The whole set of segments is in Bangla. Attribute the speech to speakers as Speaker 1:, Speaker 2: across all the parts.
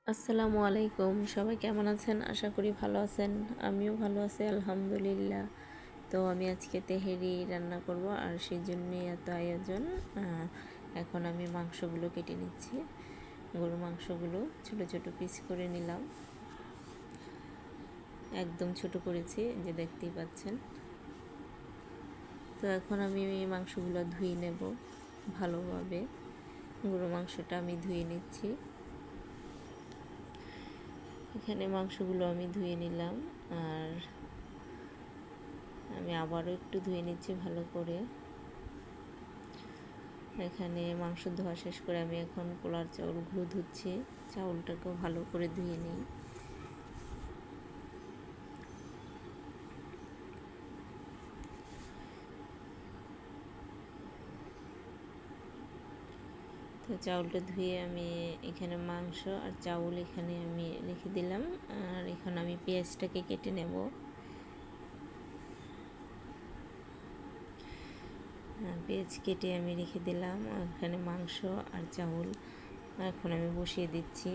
Speaker 1: আসসালামু আলাইকুম, সবাই কেমন আছেন? আশা করি ভালো আছেন। আমিও ভালো আছি আলহামদুলিল্লাহ। তো আমি আজকে তেহেরি রান্না করব, আর সেই জন্যই এত আয়োজন। এখন আমি মাংসগুলো কেটে নিচ্ছি। গরু মাংসগুলো ছোট ছোট পিস করে নিলাম, একদম ছোট করেছি, যে দেখতেই পাচ্ছেন। তো এখন আমি এই মাংসগুলো ধুয়ে নেব ভালোভাবে। গরু মাংসটা আমি ধুয়ে নিচ্ছি। এখানে মাংসগুলো আমি ধুয়ে নিলাম, আর আমি আবারও একটু ধুয়ে নিচ্ছি ভালো করে। এখানে মাংস ধোয়া শেষ করে আমি এখন পোলার চাউলগুলো ধুচ্ছি। চাউলটাকেও ভালো করে ধুয়ে নিই। তো চাউলটা ধুয়ে আমি এখানে মাংস আর চাউল এখানে আমি রেখে দিলাম। আর এখন আমি পেঁয়াজটাকে কেটে নেব। পেঁয়াজ কেটে আমি রেখে দিলাম। এখানে মাংস আর চাউল এখন আমি বসিয়ে দিচ্ছি।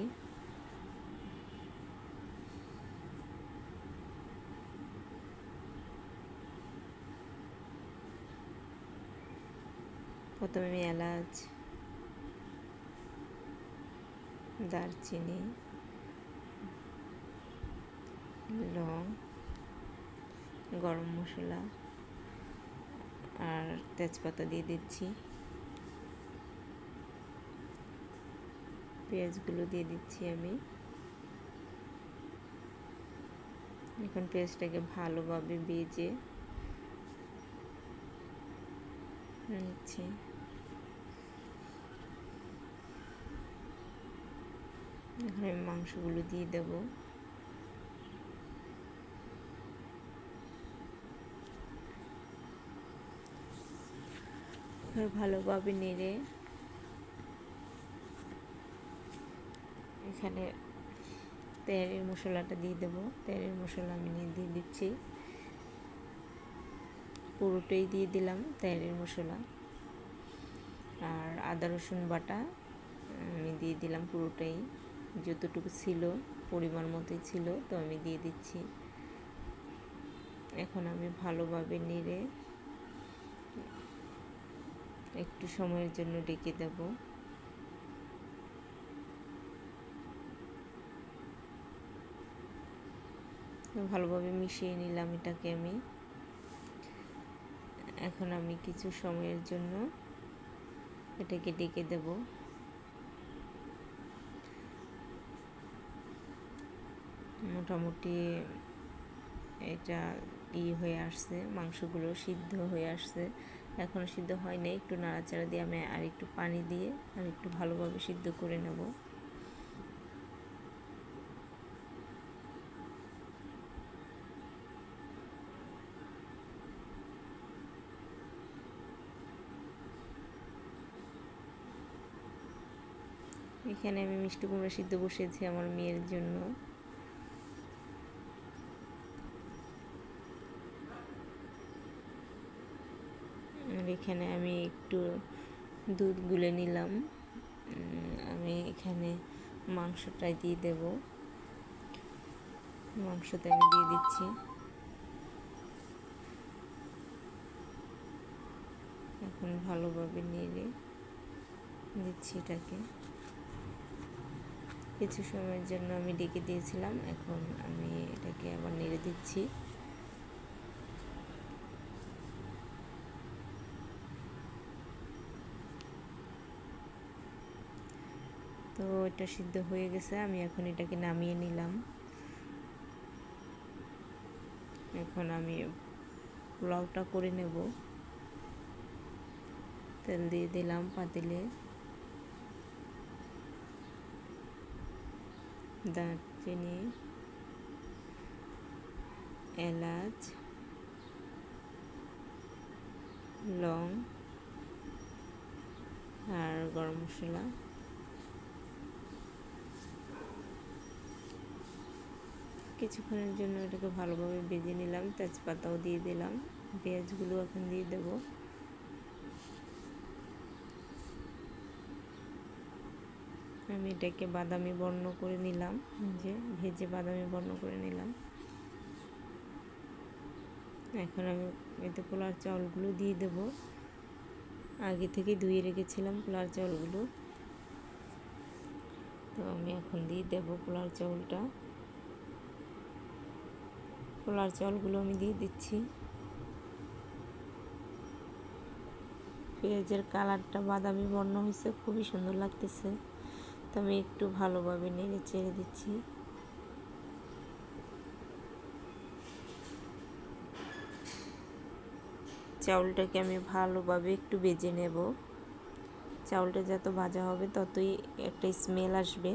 Speaker 1: প্রথমে আমি এলাচ, দারচিনি, লং, গরম মশলা আর তেজপাতা দিয়ে দিচ্ছি। পেঁয়াজগুলো দিয়ে দিচ্ছি আমি। এখন পেঁয়াজটাকে ভালোভাবে ভেজে নিচ্ছি। এখন আমি মাংসগুলো দিয়ে দেব। ভালোভাবে নেড়ে এখানে তেহারির মশলাটা দিয়ে দেবো। তেহারির মশলা আমি দিয়ে দিচ্ছি, পুরোটাই দিয়ে দিলাম তেহারির মশলা। আর আদা রসুন বাটা আমি দিয়ে দিলাম পুরোটাই, যতটুকু ছিল পরিমাণ মতোই ছিল, তো আমি দিয়ে দিচ্ছি। এখন আমি ভালোভাবে নেড়ে একটু সময়ের জন্য ডেকে দেব। ভালোভাবে মিশিয়ে নিলাম এটাকে আমি। এখন আমি কিছু সময়ের জন্য এটাকে ডেকে দেব। মোটামুটি এটা হয়ে আসছে, মাংসগুলো সিদ্ধ হয়ে আসছে। এখনও সিদ্ধ হয়নি, একটু নাড়াচাড়া দিয়ে আমি আর একটু পানি দিয়ে আর একটু ভালোভাবে সিদ্ধ করে নেব। এখানে আমি মিষ্টি কুমড়া সিদ্ধ বসিয়েছি আমার মেয়ের জন্য। আর এখানে আমি একটু দুধ গুলে নিলাম। আমি এখানে মাংসটাই দিয়ে দেব। মাংসতে আমি দিয়ে দিচ্ছি। এখন ভালোভাবে নেড়ে দিচ্ছি এটাকে। কিছু সময়ের জন্য আমি ডেকে দিয়েছিলাম, এখন আমি এটাকে আবার নেড়ে দিচ্ছি। তো এটা সিদ্ধ হয়ে গেছে, আমি এখন এটাকে নামিয়ে নিলাম। এখন আমি পোলাওটা করে নেব। তেল দিয়ে দিলাম পাতিলে। দারচিনি, এলাচ, লং আর গরম মশলা কিছুক্ষণের জন্য এটাকে ভালোভাবে ভেজে নিলাম। তেজপাতাও দিয়ে দিলাম। পেঁয়াজগুলো এখন দিয়ে দেব। আমি এটাকে বাদামি বর্ণ করে নিলাম, যে ভেজে বাদামি বর্ণ করে নিলাম। এখন আমি এতে পোলার চাউলগুলো দিয়ে দেব। আগে থেকে ধুয়ে রেখেছিলাম পোলার চাউলগুলো, তো আমি এখন দিয়ে দেব পোলার চাউলটা। পোলার চাউলগুলো আমি দিয়ে দিচ্ছি। পেঁয়াজের কালারটা বাদামি বর্ণ হয়েছে, খুবই সুন্দর লাগতেছে। তো আমি একটু ভালোভাবে নেড়ে চেড়ে দিচ্ছি। চাউলটাকে আমি ভালোভাবে একটু ভেজে নেব। চাউলটা যত ভাজা হবে ততই একটা স্মেল আসবে।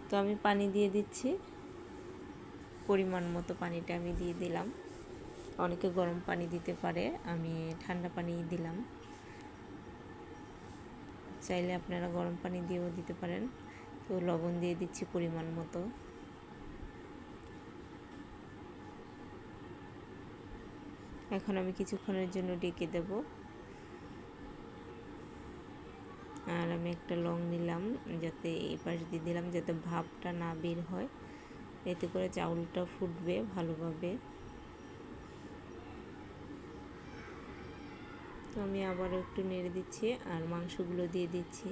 Speaker 1: তো আমি পানি দিয়ে দিচ্ছি, পরিমাণ মতো পানিটা আমি দিয়ে দিলাম। অনেকে গরম পানি দিতে পারে, আমি ঠান্ডা পানি দিলাম। চাইলে আপনারা গরম পানি দিয়েও দিতে পারেন। তো লবণ দিয়ে দিচ্ছি পরিমাণ মতো। এখন আমি কিছুক্ষণের জন্য ঢেকে দেব। আর আমি একটা লং নিলাম, যাতে এই পাশ দিয়ে দিলাম, যাতে ভাপটা না বের হয়, এতে করে চাউলটা ফুটবে ভালোভাবে। তো আমি আবারও একটু নেড়ে দিচ্ছি আর মাংসগুলো দিয়ে দিচ্ছি।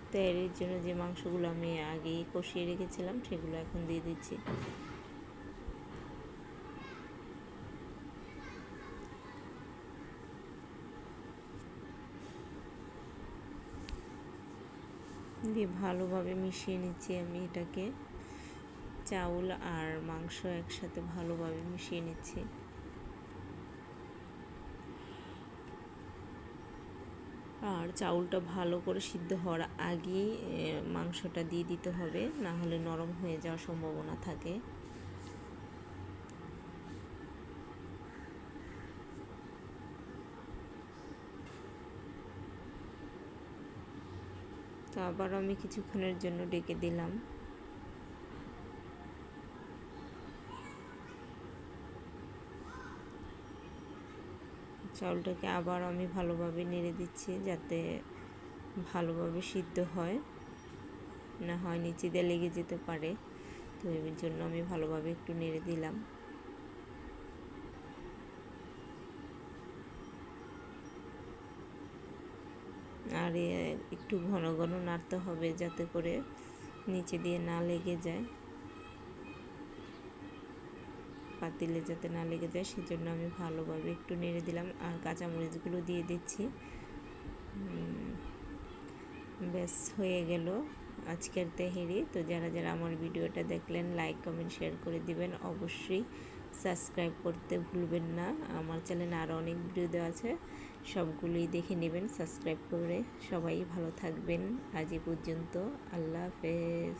Speaker 1: তো এর জন্য যে মাংসগুলো আমি আগেই কষিয়ে রেখেছিলাম সেগুলো এখন দিয়ে দিচ্ছি। দিয়ে ভালোভাবে মিশিয়ে নিচ্ছি আমি এটাকে। চাউল আর মাংস একসাথে ভালোভাবে মিশিয়ে নিচ্ছি। আর চাউলটা ভালো করে সিদ্ধ হওয়ার আগেই মাংসটা দিয়ে দিতে হবে, না হলে নরম হয়ে যাওয়ার সম্ভাবনা থাকে। তো আবার আমি কিছুক্ষণের জন্য ডেকে দিলাম। চাউলটাকে আবার আমি ভালোভাবে নেড়ে দিচ্ছি, যাতে ভালোভাবে সিদ্ধ হয়, না হয় নিচে দিয়ে লেগে যেতে পারে। তো এর জন্য আমি ভালোভাবে একটু নেড়ে দিলাম। আর একটু ঘন ঘন নাড়তে হবে, যাতে করে নিচে দিয়ে না লেগে যায়, পাতিলে যাতে না লেগে যায়, সেজন্য আমি ভালোভাবে একটু নেড়ে দিলাম। আর কাঁচামরিচগুলো দিয়ে দিচ্ছি। ব্যাস হয়ে গেল আজকের তেহেরি। তো যারা যারা আমার ভিডিওটা দেখলেন, লাইক কমেন্ট শেয়ার করে দিবেন। অবশ্যই সাবস্ক্রাইব করতে ভুলবেন না। আমার চ্যানেলে আরও অনেক ভিডিও দেওয়া আছে, সবগুলোই দেখে নেবেন সাবস্ক্রাইব করে। সবাই ভালো থাকবেন। আজ এই পর্যন্ত, আল্লাহ হাফেজ।